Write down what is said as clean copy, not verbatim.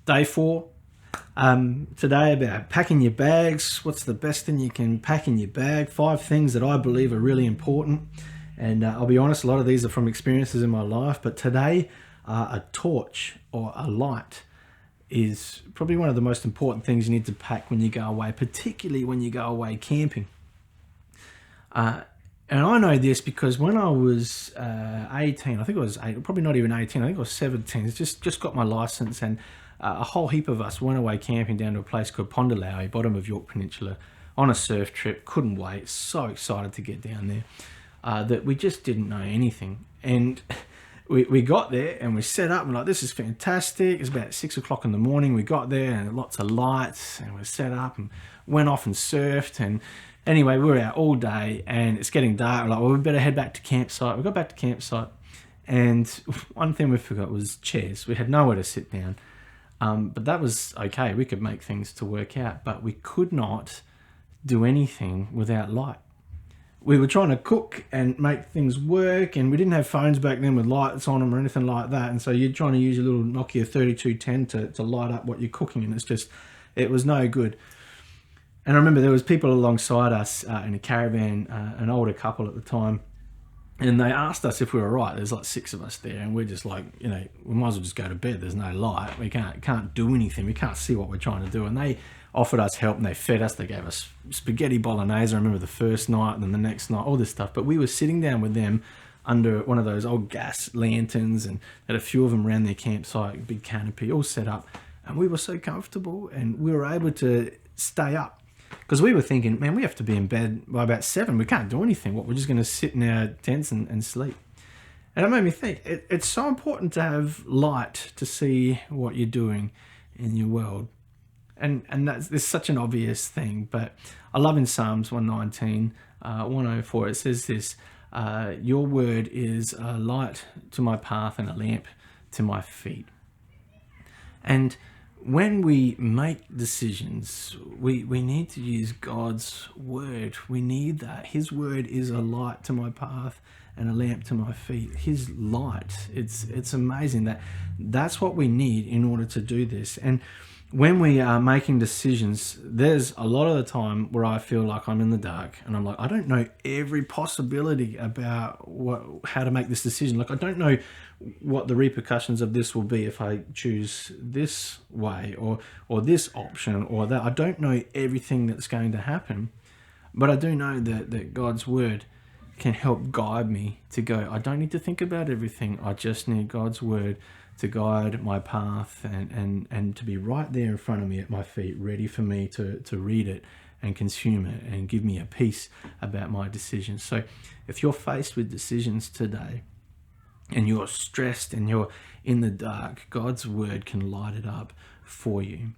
Day 4. Today about packing your bags. What's the best thing you can pack in your bag? 5 things that I believe are really important. And I'll be honest, a lot of these are from experiences in my life. But today, a torch or a light is probably one of the most important things you need to pack when you go away, particularly when you go away camping. And I know this because when I was 18, I think I was 8, probably not even 18, I think I was 17, just got my license, and a whole heap of us went away camping down to a place called Pondalowie, bottom of York Peninsula, on a surf trip. Couldn't wait, so excited to get down there, that we just didn't know anything. And we got there and we set up, and we're like, this is fantastic. It's about 6 o'clock in the morning. We got there and lots of lights, and we set up and went off and surfed. And anyway, we were out all day and it's getting dark. We're like, well, we better head back to campsite. We got back to campsite, and one thing we forgot was chairs. We had nowhere to sit down. But that was okay. We could make things to work out, but we could not do anything without light. We were trying to cook and make things work, and we didn't have phones back then with lights on them or anything like that. And so you're trying to use your little Nokia 3210 to light up what you're cooking, and it was no good. And I remember there was people alongside us in a caravan, an older couple at the time, and they asked us if we were right. There's like 6 of us there, and we're just like, we might as well just go to bed. There's no light. We can't do anything. We can't see what we're trying to do. And they offered us help, and they fed us. They gave us spaghetti bolognese. I remember the first night, and then the next night, all this stuff. But we were sitting down with them under one of those old gas lanterns, and had a few of them around their campsite, big canopy, all set up. And we were so comfortable, and we were able to stay up. Because we were thinking, man, we have to be in bed by about 7. We can't do anything. We're just going to sit in our tents and sleep. And it made me think, it's so important to have light to see what you're doing in your world. And that's such an obvious thing. But I love in Psalms 119, 104, it says this, your word is a light to my path and a lamp to my feet. And when we make decisions, we need to use God's word. We need that. His word is a light to my path and a lamp to my feet. His light. It's amazing that's what we need in order to do this. And when we are making decisions, there's a lot of the time where I feel like I'm in the dark, and I'm like, I don't know every possibility about how to make this decision. Like, I don't know what the repercussions of this will be if I choose this way or this option or that. I don't know everything that's going to happen, but I do know that God's word can help guide me to go, I don't need to think about everything. I just need God's word to guide my path and to be right there in front of me at my feet, ready for me to read it and consume it and give me a peace about my decisions. So if you're faced with decisions today and you're stressed and you're in the dark, God's word can light it up for you.